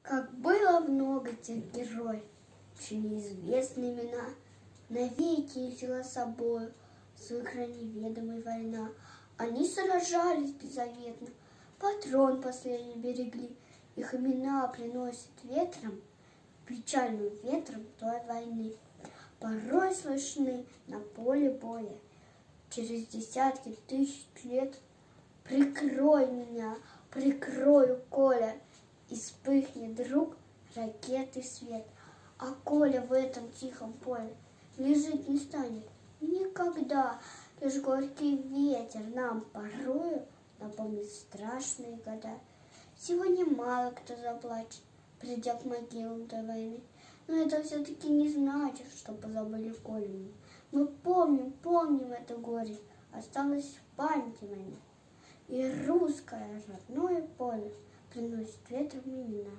Как было много тех героев, чьи неизвестны имена, навеки их взяла с собою свыхра неведомой война. Они сражались беззаветно, патрон последний берегли, их имена приносят ветром, печальным ветром той войны. Порой слышны на поле боя, через десятки тысяч лет. Прикрой меня, прикрою, Коля, и вспыхнет вдруг ракеты свет. А Коля в этом тихом поле лежит не станет никогда. Лишь горький ветер нам порою напомнит страшные года. Сегодня мало кто заплачет, придя к могилам той войны. Но это все-таки не значит, что позабыли Колю. Мы помним это горе, осталось в памяти моей. И русское родное поле приносит ветром имена.